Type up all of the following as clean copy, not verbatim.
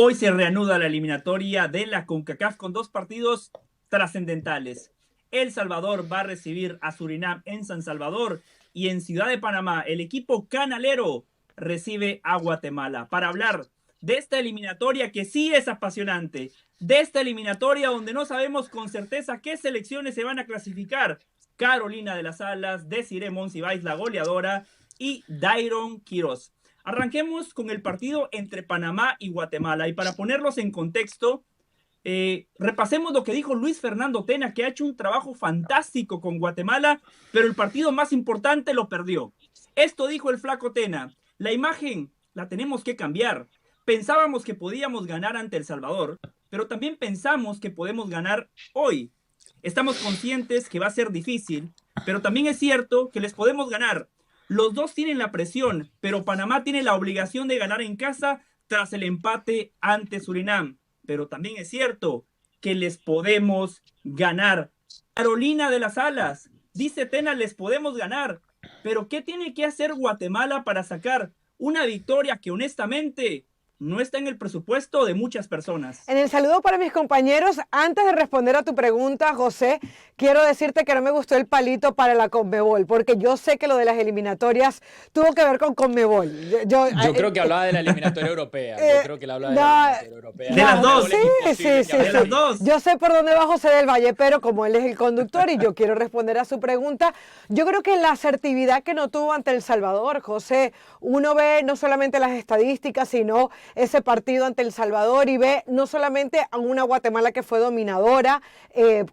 Hoy se reanuda la eliminatoria de la CONCACAF con dos partidos trascendentales. El Salvador va a recibir a Surinam en San Salvador y en Ciudad de Panamá el equipo canalero recibe a Guatemala para hablar de esta eliminatoria que sí es apasionante, de esta eliminatoria donde no sabemos con certeza qué selecciones se van a clasificar. Carolina de las Alas, Desiree Monsiváis, la goleadora, y Dairon Quiroz. Arranquemos con el partido entre Panamá y Guatemala. Y para ponerlos en contexto, repasemos lo que dijo Luis Fernando Tena, que ha hecho un trabajo fantástico con Guatemala, pero el partido más importante lo perdió. Esto dijo el flaco Tena: la imagen la tenemos que cambiar. Pensábamos que podíamos ganar ante El Salvador, pero también pensamos que podemos ganar hoy. Estamos conscientes que va a ser difícil, pero también es cierto que les podemos ganar. Los dos tienen la presión, pero Panamá tiene la obligación de ganar en casa tras el empate ante Surinam. Pero también es cierto que les podemos ganar. Carolina de las Alas, dice Tena, les podemos ganar. Pero ¿qué tiene que hacer Guatemala para sacar una victoria que honestamente no está en el presupuesto de muchas personas? En el saludo para mis compañeros, antes de responder a tu pregunta, José, quiero decirte que no me gustó el palito para la Conmebol, porque yo sé que lo de las eliminatorias tuvo que ver con Conmebol. Yo creo que hablaba de la eliminatoria europea. Yo creo que él hablaba de la eliminatoria europea. De las dos. Sí. De las dos. Yo sé por dónde va José del Valle, pero como él es el conductor y yo quiero responder a su pregunta, yo creo que la asertividad que no tuvo ante El Salvador, José, uno ve no solamente las estadísticas, sino ese partido ante El Salvador y ve no solamente a una Guatemala que fue dominadora,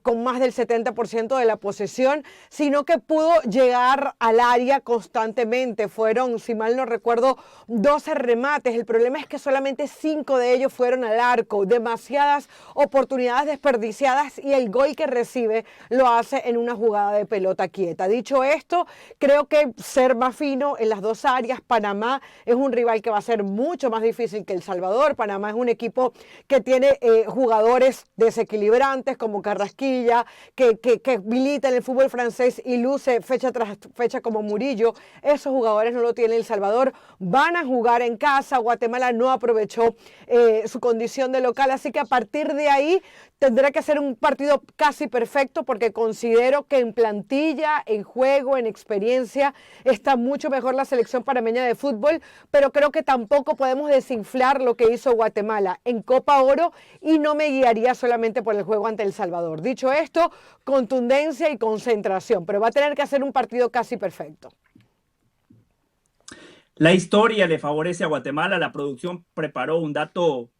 con más del 70% de la posesión, sino que pudo llegar al área constantemente. Fueron, si mal no recuerdo, 12 remates. El problema es que solamente 5 de ellos fueron al arco. Demasiadas oportunidades desperdiciadas y el gol que recibe lo hace en una jugada de pelota quieta. Dicho esto, creo que ser más fino en las dos áreas. Panamá es un rival que va a ser mucho más difícil que El Salvador. Panamá es un equipo que tiene jugadores desequilibrantes como Carrasquilla, que milita en el fútbol francés y luce fecha tras fecha como Murillo. Esos jugadores no lo tiene El Salvador. Van a jugar en casa. Guatemala no aprovechó su condición de local, así que a partir de ahí tendrá que ser un partido casi perfecto, porque considero que en plantilla, en juego, en experiencia, está mucho mejor la selección panameña de fútbol, pero creo que tampoco podemos desinflar lo que hizo Guatemala en Copa Oro y no me guiaría solamente por el juego ante El Salvador. Dicho esto, contundencia y concentración, pero va a tener que hacer un partido casi perfecto. La historia le favorece a Guatemala. La producción preparó un dato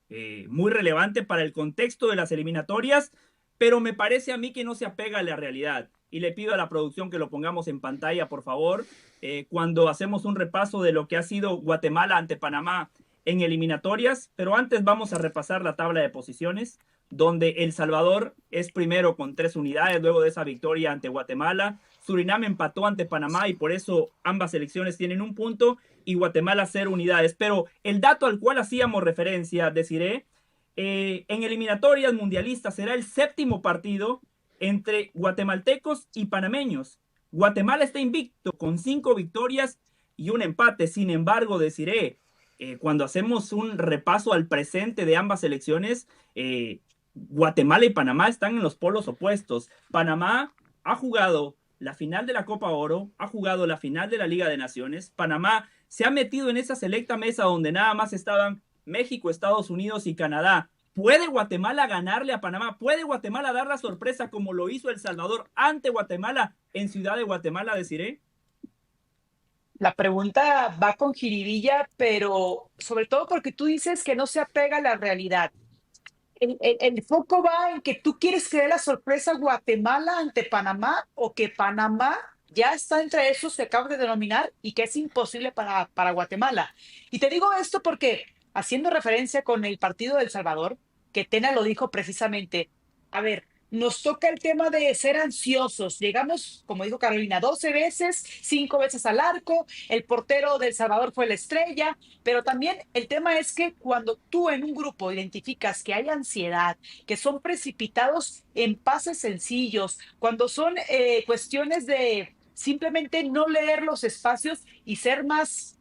muy relevante para el contexto de las eliminatorias, pero me parece a mí que no se apega a la realidad. Y le pido a la producción que lo pongamos en pantalla, por favor, cuando hacemos un repaso de lo que ha sido Guatemala ante Panamá en eliminatorias. Pero antes vamos a repasar la tabla de posiciones, donde El Salvador es primero con 3 unidades luego de esa victoria ante Guatemala. Surinam empató ante Panamá y por eso ambas selecciones tienen un punto y Guatemala 0 unidades. Pero el dato al cual hacíamos referencia, Desiree, en eliminatorias mundialistas será el 7º partido entre guatemaltecos y panameños. Guatemala está invicto con 5 victorias y un empate. Sin embargo, Desiree, cuando hacemos un repaso al presente de ambas selecciones, Guatemala y Panamá están en los polos opuestos. Panamá ha jugado la final de la Copa Oro, ha jugado la final de la Liga de Naciones. Panamá se ha metido en esa selecta mesa donde nada más estaban México, Estados Unidos y Canadá. ¿Puede Guatemala ganarle a Panamá? ¿Puede Guatemala dar la sorpresa como lo hizo El Salvador ante Guatemala en Ciudad de Guatemala, Desiree? La pregunta va con jiribilla, pero sobre todo porque tú dices que no se apega a la realidad. El foco va en que tú quieres que dé la sorpresa a Guatemala ante Panamá o que Panamá ya está entre esos que acabas de denominar y que es imposible para Guatemala. Y te digo esto porque, haciendo referencia con el partido de El Salvador, que Tena lo dijo precisamente, a ver, nos toca el tema de ser ansiosos. Llegamos, como dijo Carolina, 12 veces, 5 veces al arco. El portero de El Salvador fue la estrella. Pero también el tema es que cuando tú en un grupo identificas que hay ansiedad, que son precipitados en pases sencillos, cuando son cuestiones de simplemente no leer los espacios y ser más,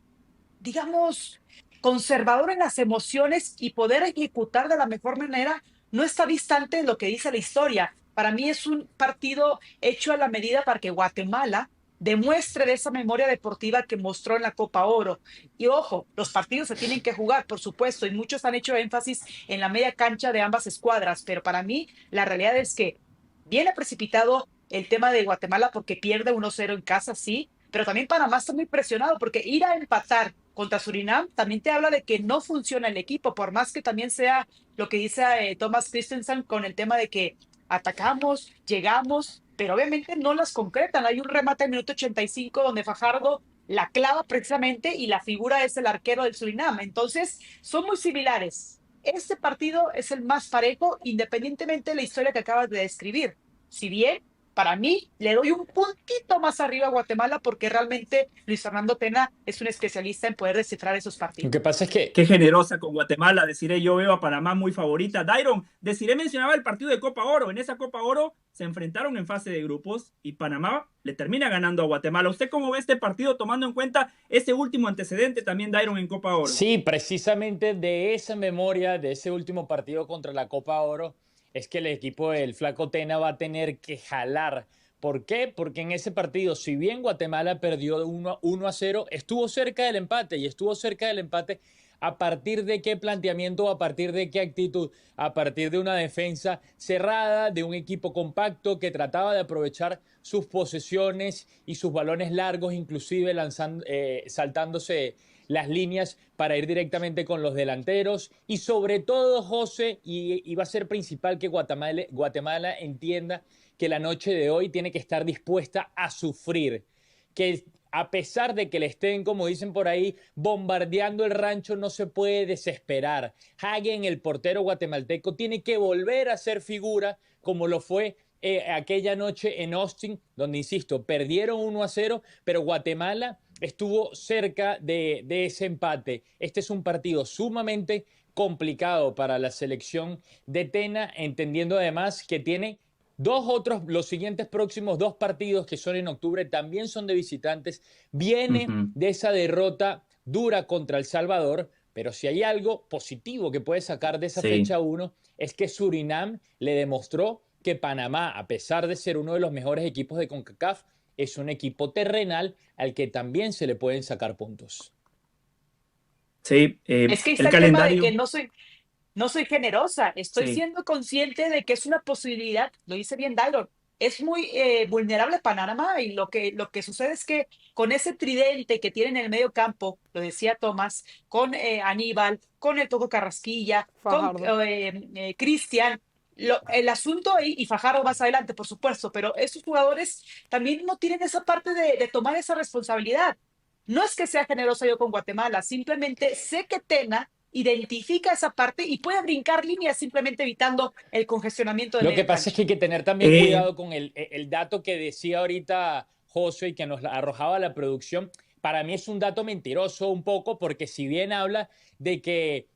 digamos, conservador en las emociones y poder ejecutar de la mejor manera no está distante de lo que dice la historia. Para mí es un partido hecho a la medida para que Guatemala demuestre de esa memoria deportiva que mostró en la Copa Oro. Y ojo, los partidos se tienen que jugar, por supuesto, y muchos han hecho énfasis en la media cancha de ambas escuadras, pero para mí la realidad es que viene precipitado el tema de Guatemala porque pierde 1-0 en casa, sí, pero también Panamá está muy presionado porque ir a empatar contra Surinam también te habla de que no funciona el equipo, por más que también sea lo que dice Thomas Christensen con el tema de que atacamos, llegamos, pero obviamente no las concretan. Hay un remate en el minuto 85 donde Fajardo la clava precisamente y la figura es el arquero del Surinam. Entonces, son muy similares. Este partido es el más parejo, independientemente de la historia que acabas de describir. Si bien, para mí, le doy un puntito más arriba a Guatemala porque realmente Luis Fernando Tena es un especialista en poder descifrar esos partidos. Lo que pasa es que... Qué generosa con Guatemala, Desiree. Yo veo a Panamá muy favorita. Dairon, Desiree mencionaba el partido de Copa Oro. En esa Copa Oro se enfrentaron en fase de grupos y Panamá le termina ganando a Guatemala. ¿Usted cómo ve este partido tomando en cuenta ese último antecedente también, Dairon, en Copa Oro? Sí, precisamente de esa memoria, de ese último partido contra la Copa Oro, es que el equipo del Flaco Tena va a tener que jalar. ¿Por qué? Porque en ese partido, si bien Guatemala perdió 1-0, estuvo cerca del empate y estuvo cerca del empate a partir de qué planteamiento, a partir de qué actitud, a partir de una defensa cerrada, de un equipo compacto que trataba de aprovechar sus posesiones y sus balones largos, inclusive saltándose las líneas para ir directamente con los delanteros y sobre todo, José, y va a ser principal que Guatemala entienda que la noche de hoy tiene que estar dispuesta a sufrir, que a pesar de que le estén, como dicen por ahí, bombardeando el rancho, no se puede desesperar. Hagen, el portero guatemalteco, tiene que volver a ser figura como lo fue aquella noche en Austin, donde, insisto, perdieron 1-0, pero Guatemala estuvo cerca de ese empate. Este es un partido sumamente complicado para la selección de Tena, entendiendo además que tiene los siguientes próximos 2 partidos que son en octubre, también son de visitantes. Viene de esa derrota dura contra El Salvador, pero si hay algo positivo que puede sacar de esa fecha 1 es que Surinam le demostró que Panamá, a pesar de ser uno de los mejores equipos de CONCACAF, es un equipo terrenal al que también se le pueden sacar puntos. Sí, es que está el tema de que no soy generosa, estoy siendo consciente de que es una posibilidad, lo dice bien Dairon, es muy vulnerable Panamá y lo que sucede es que con ese tridente que tiene en el medio campo, lo decía Tomás, con Aníbal, con el Toco Carrasquilla, Fajardo, con Cristian, el asunto ahí, y Fajardo más adelante, por supuesto, pero esos jugadores también no tienen esa parte de tomar esa responsabilidad. No es que sea generosa yo con Guatemala, simplemente sé que Tena identifica esa parte y puede brincar líneas simplemente evitando el congestionamiento de Lo que pasa es que hay que tener también cuidado con el dato que decía ahorita José y que nos arrojaba la producción. Para mí es un dato mentiroso un poco porque si bien habla de que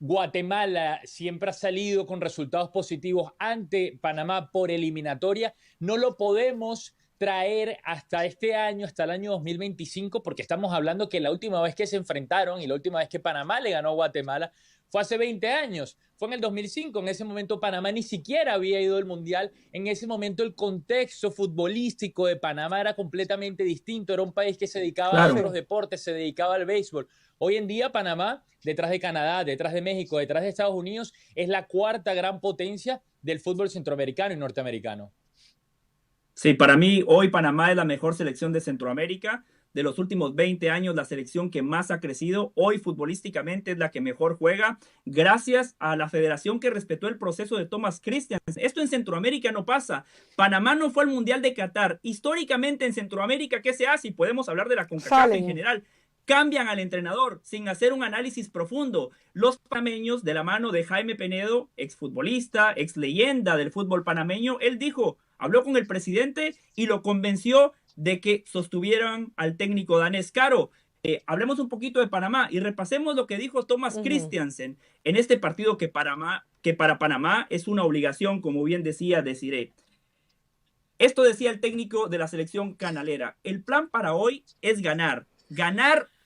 Guatemala siempre ha salido con resultados positivos ante Panamá por eliminatoria, no lo podemos traer hasta este año, hasta el año 2025, porque estamos hablando que la última vez que se enfrentaron y la última vez que Panamá le ganó a Guatemala fue hace 20 años, fue en el 2005. En ese momento Panamá ni siquiera había ido al Mundial. En ese momento el contexto futbolístico de Panamá era completamente distinto. Era un país que se dedicaba a otros deportes, se dedicaba al béisbol. Hoy en día Panamá, detrás de Canadá, detrás de México, detrás de Estados Unidos, es la 4ª gran potencia del fútbol centroamericano y norteamericano. Sí, para mí hoy Panamá es la mejor selección de Centroamérica. De los últimos 20 años, la selección que más ha crecido. Hoy futbolísticamente es la que mejor juega, gracias a la federación que respetó el proceso de Thomas Christiansen. Esto en Centroamérica no pasa. Panamá no fue al Mundial de Qatar. Históricamente en Centroamérica, ¿qué se hace? Y podemos hablar de la CONCACAF en general. Cambian al entrenador sin hacer un análisis profundo. Los panameños, de la mano de Jaime Penedo, exfutbolista, ex leyenda del fútbol panameño, él dijo, habló con el presidente y lo convenció de que sostuvieran al técnico danés Caro. Hablemos un poquito de Panamá y repasemos lo que dijo Thomas Christiansen en este partido que para Panamá es una obligación, como bien decía Desiree. Esto decía el técnico de la selección canalera. El plan para hoy es ganar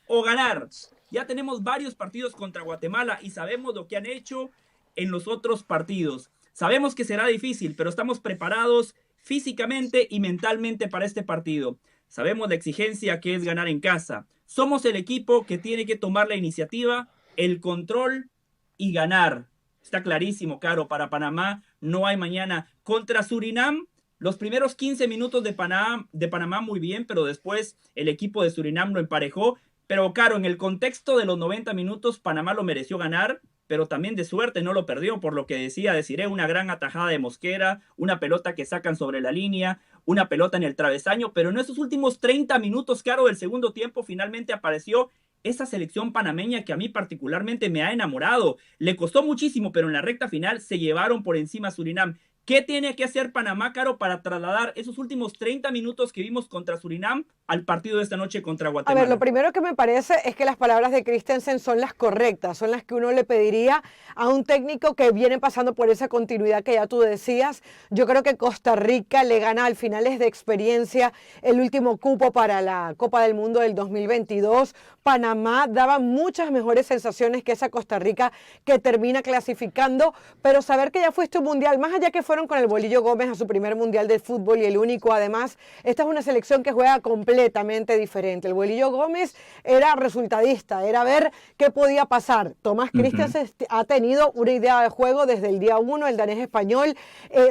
o ganar. Ya tenemos varios partidos contra Guatemala y sabemos lo que han hecho en los otros partidos. Sabemos que será difícil, pero estamos preparados físicamente y mentalmente para este partido. Sabemos la exigencia que es ganar en casa. Somos el equipo que tiene que tomar la iniciativa, el control y ganar. Está clarísimo, Caro, para Panamá no hay mañana. Contra Surinam, los primeros 15 minutos de Panamá muy bien, pero después el equipo de Surinam lo emparejó. Pero, Caro, en el contexto de los 90 minutos, Panamá lo mereció ganar, pero también de suerte no lo perdió, por lo que decía Desiree, una gran atajada de Mosquera, una pelota que sacan sobre la línea, una pelota en el travesaño, pero en esos últimos 30 minutos, Caro, del segundo tiempo, finalmente apareció esa selección panameña que a mí particularmente me ha enamorado. Le costó muchísimo, pero en la recta final se llevaron por encima a Surinam. ¿Qué tiene que hacer Panamá, Caro, para trasladar esos últimos 30 minutos que vimos contra Surinam al partido de esta noche contra A Guatemala? ver, lo primero que me parece es que las palabras de Christensen son las correctas, son las que uno le pediría a un técnico que viene pasando por esa continuidad que ya tú decías. Yo creo que Costa Rica le gana al finales de experiencia el último cupo para la Copa del Mundo del 2022. Panamá daba muchas mejores sensaciones que esa Costa Rica que termina clasificando, pero saber que ya fuiste un mundial, más allá que fueron con el Bolillo Gómez a su primer mundial de fútbol y el único, además, esta es una selección que juega completamente diferente. El Bolillo Gómez era resultadista, era ver qué podía pasar. Tomás Christensen ha tenido una idea de juego desde el día 1, el danés español,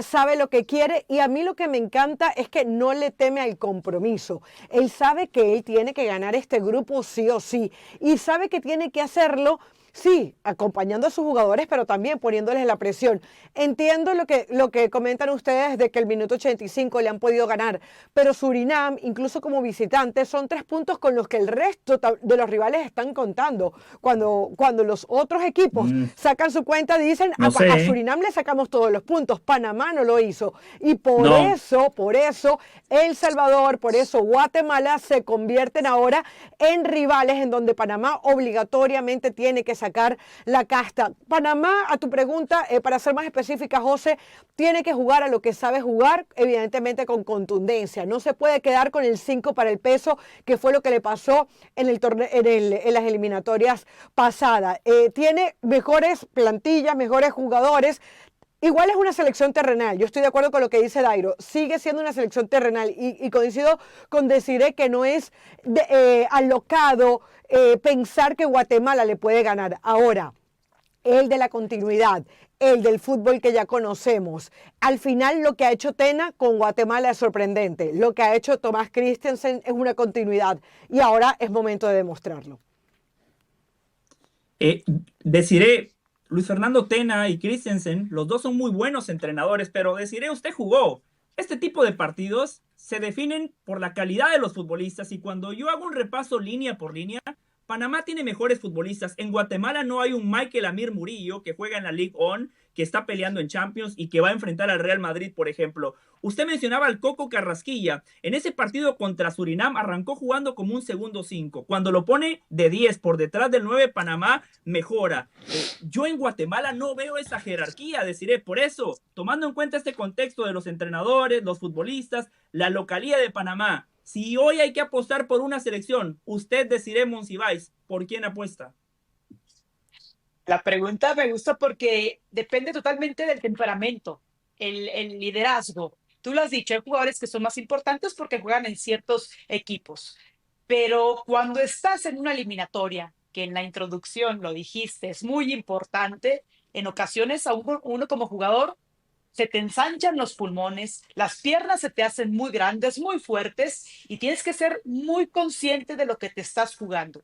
sabe lo que quiere y a mí lo que me encanta es que no le teme al compromiso. Él sabe que él tiene que ganar este grupo sí o sí y sabe que tiene que hacerlo. Sí, acompañando a sus jugadores, pero también poniéndoles la presión. Entiendo lo que comentan ustedes de que el minuto 85 le han podido ganar, pero Surinam, incluso como visitante, son 3 puntos con los que el resto de los rivales están contando. Cuando los otros equipos sacan su cuenta, dicen, No sé, a Surinam le sacamos todos los puntos, Panamá no lo hizo. Y por no. eso, El Salvador, por eso Guatemala se convierten ahora en rivales en donde Panamá obligatoriamente tiene que sacar la casta. Panamá, a tu pregunta, para ser más específica, José, tiene que jugar a lo que sabe jugar, evidentemente con contundencia. No se puede quedar con el 5 para el peso, que fue lo que le pasó en las eliminatorias pasadas. Tiene mejores plantillas, mejores jugadores. Igual es una selección terrenal, yo estoy de acuerdo con lo que dice Dairo, sigue siendo una selección terrenal y coincido con Desiree que no es alocado pensar que Guatemala le puede ganar. Ahora, el de la continuidad, el del fútbol que ya conocemos. Al final lo que ha hecho Tena con Guatemala es sorprendente, lo que ha hecho Tomás Christensen es una continuidad y ahora es momento de demostrarlo. Desiree, Luis Fernando Tena y Christensen, los dos son muy buenos entrenadores, pero Desiree, usted jugó. Este tipo de partidos se definen por la calidad de los futbolistas y cuando yo hago un repaso línea por línea, Panamá tiene mejores futbolistas. En Guatemala no hay un Michael Amir Murillo que juega en la League On, que está peleando en Champions y que va a enfrentar al Real Madrid, por ejemplo. Usted mencionaba al Coco Carrasquilla. En ese partido contra Surinam arrancó jugando como un segundo 5. Cuando lo pone de 10 por detrás del 9, Panamá mejora. Yo en Guatemala no veo esa jerarquía, deciré. Por eso, tomando en cuenta este contexto de los entrenadores, los futbolistas, la localía de Panamá, si hoy hay que apostar por una selección, usted Desiree Monsiváis, ¿por quién apuesta? La pregunta me gusta porque depende totalmente del temperamento, el liderazgo. Tú lo has dicho, hay jugadores que son más importantes porque juegan en ciertos equipos, pero cuando estás en una eliminatoria, que en la introducción lo dijiste, es muy importante, en ocasiones a uno como jugador se te ensanchan los pulmones, las piernas se te hacen muy grandes, muy fuertes y tienes que ser muy consciente de lo que te estás jugando.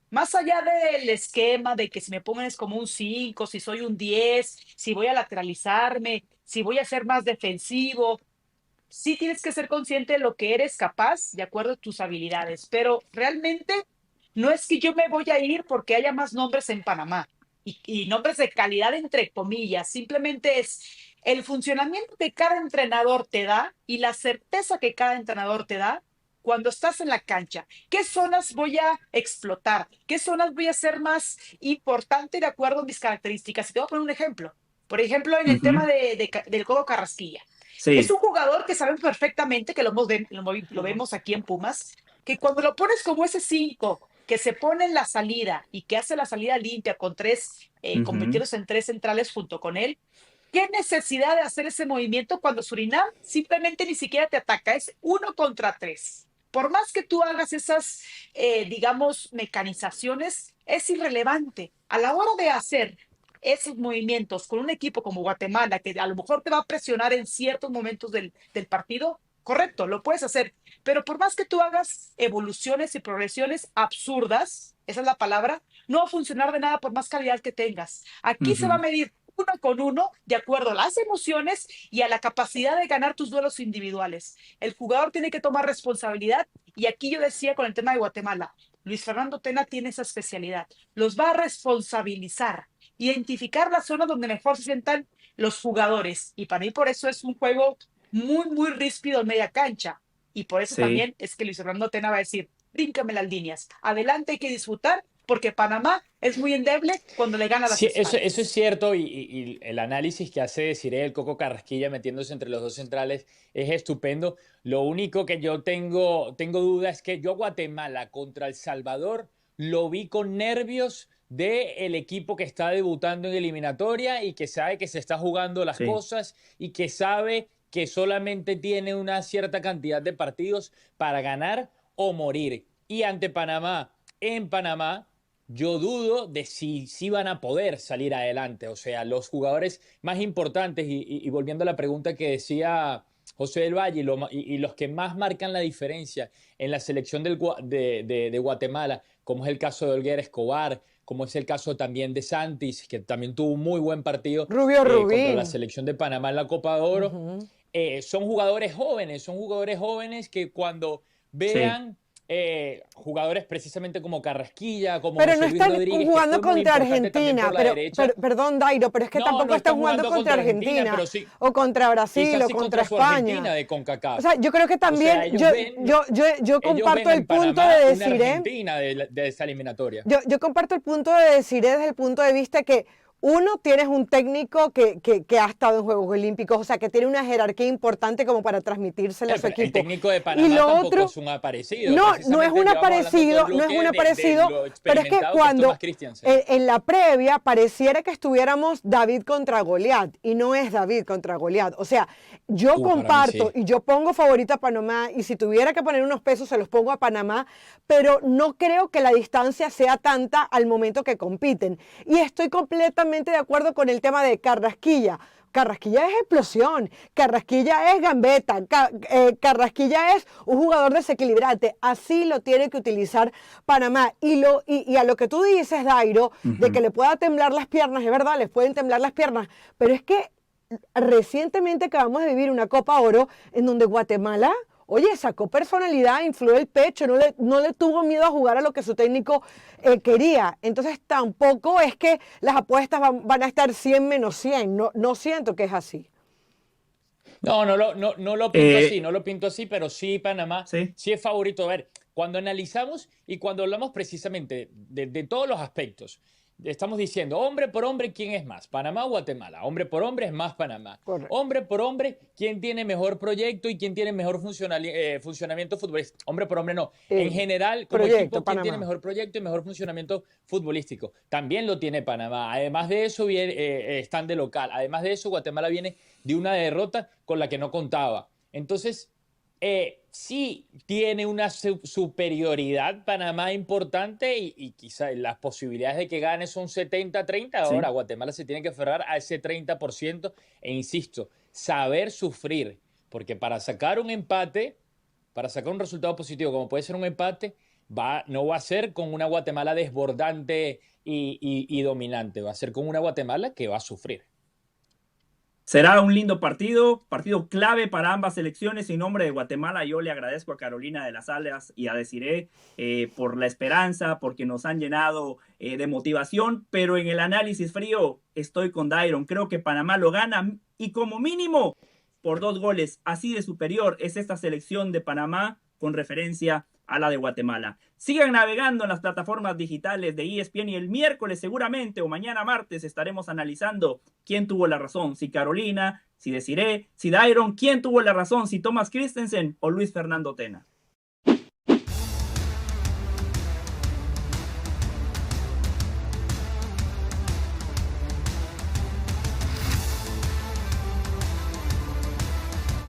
Más allá del esquema de que si me pones como un 5, si soy un 10, si voy a lateralizarme, si voy a ser más defensivo, sí tienes que ser consciente de lo que eres capaz de acuerdo a tus habilidades. Pero realmente no es que yo me voy a ir porque haya más nombres en Panamá y nombres de calidad entre comillas. Simplemente es el funcionamiento que cada entrenador te da y la certeza que cada entrenador te da cuando estás en la cancha. ¿Qué zonas voy a explotar? ¿Qué zonas voy a hacer más importante de acuerdo a mis características? Y te voy a poner un ejemplo. Por ejemplo, en el tema del Coco Carrasquilla. Sí. Es un jugador que sabemos perfectamente, que lo vemos aquí en Pumas, que cuando lo pones como ese 5 que se pone en la salida y que hace la salida limpia con tres, convirtiéndose en tres centrales junto con él, ¿qué necesidad de hacer ese movimiento cuando Surinam simplemente ni siquiera te ataca? Es 1 contra 3. Por más que tú hagas esas, digamos, mecanizaciones, es irrelevante. A la hora de hacer esos movimientos con un equipo como Guatemala, que a lo mejor te va a presionar en ciertos momentos del partido, correcto, lo puedes hacer. Pero por más que tú hagas evoluciones y progresiones absurdas, esa es la palabra, no va a funcionar de nada por más calidad que tengas. Aquí se va a medir 1 con 1 de acuerdo a las emociones y a la capacidad de ganar tus duelos individuales. El jugador tiene que tomar responsabilidad y aquí yo decía con el tema de Guatemala, Luis Fernando Tena tiene esa especialidad. Los va a responsabilizar, identificar las zonas donde mejor se sientan los jugadores. Y para mí por eso es un juego muy, muy ríspido en media cancha. Y por eso también es que Luis Fernando Tena va a decir, bríncame las líneas. Adelante, hay que disfrutar porque Panamá es muy endeble cuando le gana las Sí, espaldas. eso es cierto y el análisis que hace Desiree el Coco Carrasquilla metiéndose entre los dos centrales es estupendo. Lo único que yo tengo duda es que yo a Guatemala contra El Salvador lo vi con nervios del equipo que está debutando en eliminatoria y que sabe que se está jugando las cosas y que sabe que solamente tiene una cierta cantidad de partidos para ganar o morir. Y ante Panamá, en Panamá, yo dudo de si van a poder salir adelante. O sea, los jugadores más importantes, y volviendo a la pregunta que decía José del Valle, y los que más marcan la diferencia en la selección de Guatemala, como es el caso de Olguer Escobar, como es el caso también de Santis, que también tuvo un muy buen partido Rubio contra la Rubín. selección de Panamá en la Copa de Oro. Son jugadores jóvenes que cuando vean jugadores precisamente como Carrasquilla, como Pero no José Luis están Rodríguez, que jugando fue muy contra importante también Argentina. por la derecha. Perdón, Dairo, pero es que No, tampoco no están están jugando contra Argentina. pero sí, O contra Brasil quizás o sí contra contra su Argentina España. de O CONCACAF. sea, yo creo que O sea, también, yo ellos comparto ven el en punto Panamá de una Desiree. Argentina de esa eliminatoria. Yo comparto el punto de Desiree desde el punto de vista que uno, tienes un técnico que ha estado en Juegos Olímpicos, o sea, que tiene una jerarquía importante como para transmitírselo a su El equipo. técnico de Y Panamá lo tampoco otro, es un aparecido. no es un Precisamente llevamos hablando todo el aparecido, no es bloque un de aparecido, lo pero es que experimentado que es cuando Tomás Christiansen. en la previa pareciera que estuviéramos David contra Goliat, y no es David contra Goliat. O sea, yo Para mí comparto sí. y yo pongo favorita a Panamá, y si tuviera que poner unos pesos se los pongo a Panamá, pero no creo que la distancia sea tanta al momento que compiten. Y estoy completamente de acuerdo con el tema de Carrasquilla. Carrasquilla es explosión, Carrasquilla es gambeta, Carrasquilla es un jugador desequilibrante. Así lo tiene que utilizar Panamá. Y a lo que tú dices, Dairo, de que le pueda temblar las piernas, es verdad, les pueden temblar las piernas, pero es que recientemente acabamos de vivir una Copa Oro en donde Guatemala, oye, sacó personalidad, infló el pecho, no le tuvo miedo a jugar a lo que su técnico quería. Entonces tampoco es que las apuestas van a estar 100-100. No siento que es así. No lo pinto así, no lo pinto así, pero sí Panamá sí es favorito. A ver, cuando analizamos y cuando hablamos precisamente de todos los aspectos, estamos diciendo, hombre por hombre, ¿quién es más? ¿Panamá o Guatemala? Hombre por hombre es más Panamá. Correcto. Hombre por hombre, ¿quién tiene mejor proyecto y quién tiene mejor funcionamiento futbolístico? Hombre por hombre no. En general, como equipo, ¿quién tiene mejor proyecto y mejor funcionamiento futbolístico? También lo tiene Panamá. Además de eso, están de local. Además de eso, Guatemala viene de una derrota con la que no contaba. Entonces, sí tiene una superioridad Panamá importante y quizá las posibilidades de que gane son 70-30. Ahora Guatemala se tiene que aferrar a ese 30% e insisto, saber sufrir, porque para sacar un empate, para sacar un resultado positivo como puede ser un empate, no va a ser con una Guatemala desbordante y dominante, va a ser con una Guatemala que va a sufrir. Será un lindo partido clave para ambas selecciones. En nombre de Guatemala, yo le agradezco a Carolina de las Alas y a Desiree por la esperanza, porque nos han llenado de motivación, pero en el análisis frío estoy con Dairon. Creo que Panamá lo gana y como mínimo por 2 goles. Así de superior es esta selección de Panamá con referencia a la de Guatemala. Sigan navegando en las plataformas digitales de ESPN y el miércoles seguramente o mañana martes estaremos analizando quién tuvo la razón, si Carolina, si Desiree, si Dairon, quién tuvo la razón, si Thomas Christensen o Luis Fernando Tena.